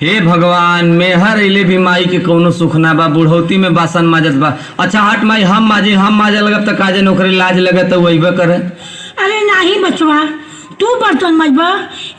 हे भगवान, मेहर अइले भी माई के कौनो सुख ना बा। बुढ़ौती में बासन माजत बा। अच्छा हट माई, हम माजे लगब त काजे नौकरी लाज लगे तो वही करे। अरे नहीं बचवा, तू बर्तन मजबा।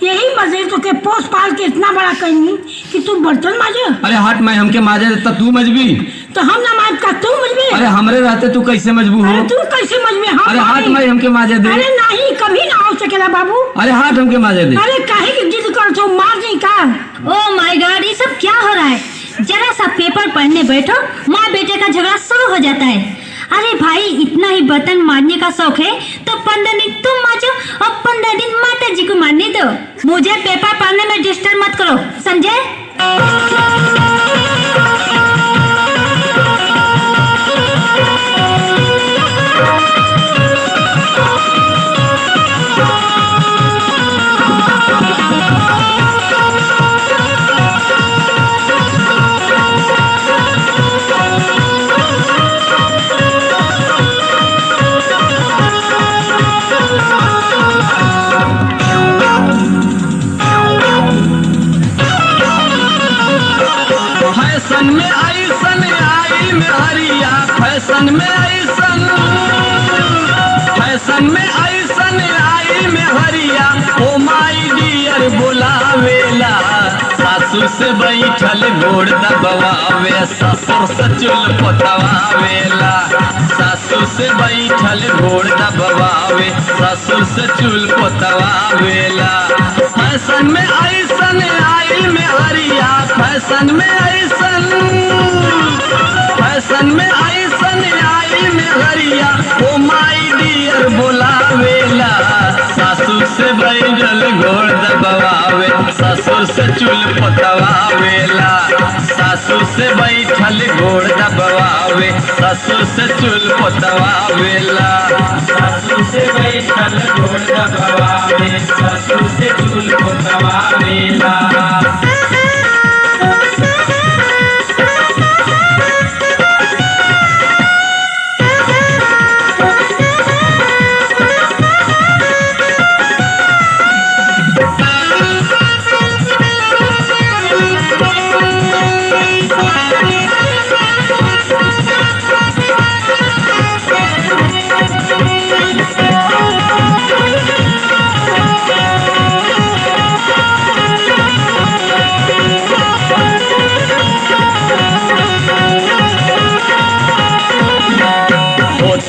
यही मजे तो के पोस पाल के इतना बड़ा कहीं कि तू बर्तन माजे। अरे हट माई, हमके माजे देता तू मजबी। तो हम ना माज का तू मजबे। अरे हमरे रहते तू कैसे मजबू हो? तू कैसे मजबे? हम अरे हट माई, हमके माजे दे। अरे नहीं, कभी ना हो सकेला बाबू। अरे हट, हमके माजे दे। अरे काहे की जिद कर तो मार नहीं का। ओ माय गॉड, ये सब क्या हो रहा है? जरा सा पेपर पढ़ने बैठो, माँ बेटे का झगड़ा शुरू हो जाता है। अरे भाई, इतना ही बर्तन मारने का शौक है तो 15 दिन तुम मांजो और 15 दिन माता जी को मारने दो। मुझे पेपर पढ़ने में डिस्टर्ब मत करो, समझे? फैशन में ऐसन आई मेहरिया, फैशन में ऐसन आई मेहरिया, ओ माई डियर बुलावेला। सासू से बैठल गोड़ दबवावे, ससुर से चुल पोतवावेला। सासू से बैठल गोड़ दबवावे, ससुर से चुल पोतवावेला। फैशन में ऐसन आई मेहरिया, फैशन में ऐसन आई मेहरिया, ओ माई डियर बुलावेला। सासू से बैठल गोड़ दबवावे, ससुर से चुल पोतवावेला। सासू से बैठल गोड़ दबवावे, ससुर से चुल पोतवावेला। सासू से बैठल गोड़ दबवावे, ससुर से चुल पोतवावेला।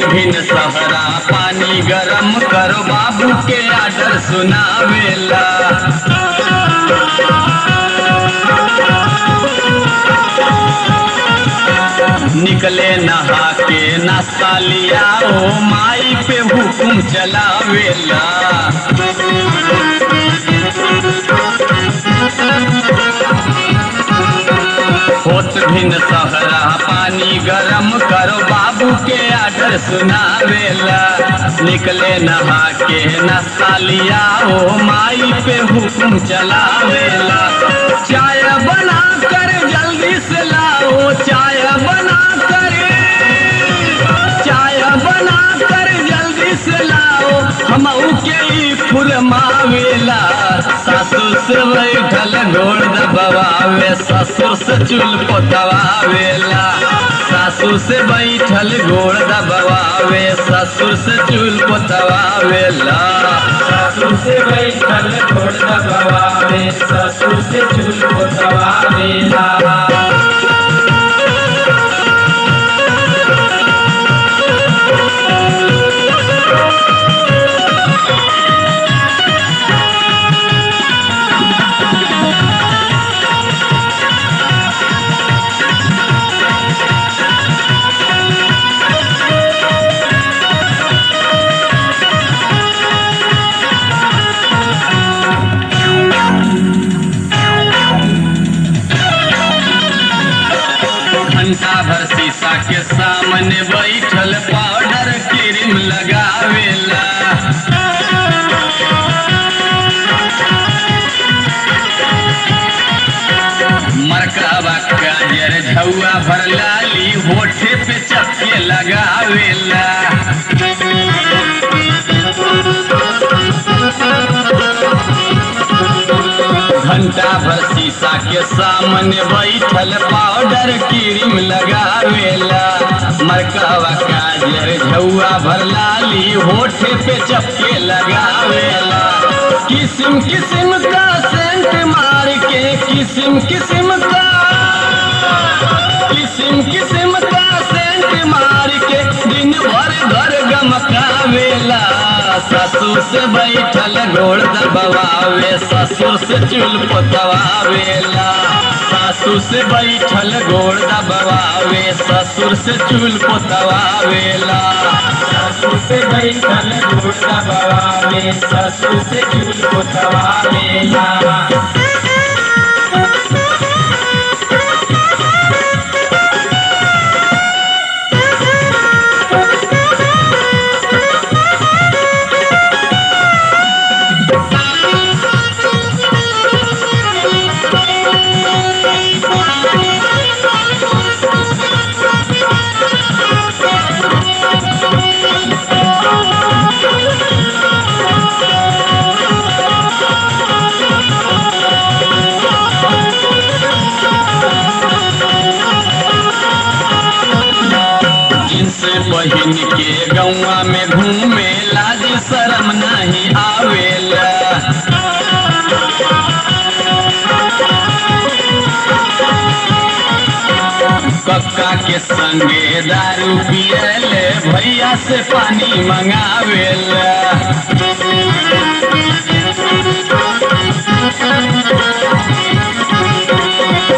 भिन सहरा पानी गरम करो, बाबू के आर्डर सुनावेला। निकले नहा के नाश्ता लिया, ओ माई पे हुकुम चलावेला। होत भिन सहरा पानी गरम करो, बाबू के आर्डर सुनावेला। निकले नहा के नाश्ता लिया, ओ माई पे हुकुम चलावेला। चाय बना कर जल्दी से लाओ, चाय बना कर जल्दी से लाओ, हम के फुरमावेला। सासू से बैठल गोड़ दबवावे, ससुर से चुल पोतवावेला। सासू से बैठल गोड़ दबवावे, ससुर से चुल पोतवावेला। सासू से बैठल गोड़ दबवावे, ससुर से चुल पोतवावेला। घंटा भर शीशा के सामने बैठल पाउडर क्रीम लगावेला। मरकबा काजर झौआ भर लाली, होठे पे चपके लगावेला। घंटा भर शीशा के सामने बैठल पाउडर क्रीम लगावेला, मरकवा काजर झौआ भर लाली होठे पे चपके लगावेला। किस्म किस्म का सेंट मार के किस्म किस्म का सेंट मार के दिन भर घर गमकावेला। ससुर से बैठल गोड़ दबावे, ससुर से चूल पोतवावेला। सासू से बैठल गोड़ दबावे, ससुर से चूल पोतवावेला। सासू से बैठल गोड़ दबावे, ससुर से चूल पोतवावेला। बहिन के गौवा में घूमे लाज शरम नहीं आवेला। कक्का के संगे दारू पियले भैया से पानी मंगावेला।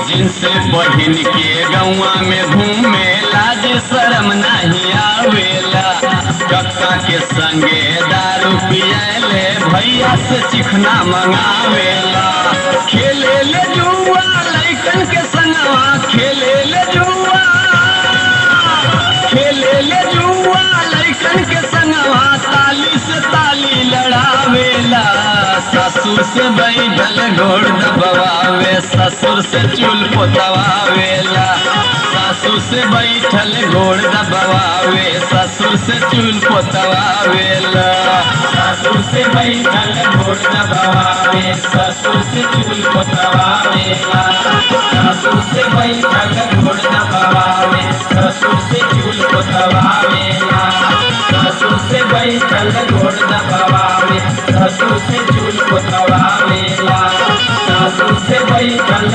जिनसे बहिन के गौवा में घूमे लाज शरम नहीं आवेला। कक्का के संगे दारू पियले भैया से चिकना मंगावेला। खेले ले जुआ लइकन के संगवा, खेले ले जुआ लइकन के संगवा, ताली से ताली लड़ावेला। ससुर से बैठल गोड़ दबावे, ससुर से चूल पोतवावेला। सासू से बैठल गोड़ दबावे, ससुर से चूल पोतवावेला। सासू से बैठल गोड़ दबावे, ससुर से चूल पोतवावेला। सासू से बैठल गोड़ दबावे, ससुर से चूल पोतवावेला। सासू से बैठल गोड़ दबावे, ससुर से चूल पोतवावेला। सासू से बैठल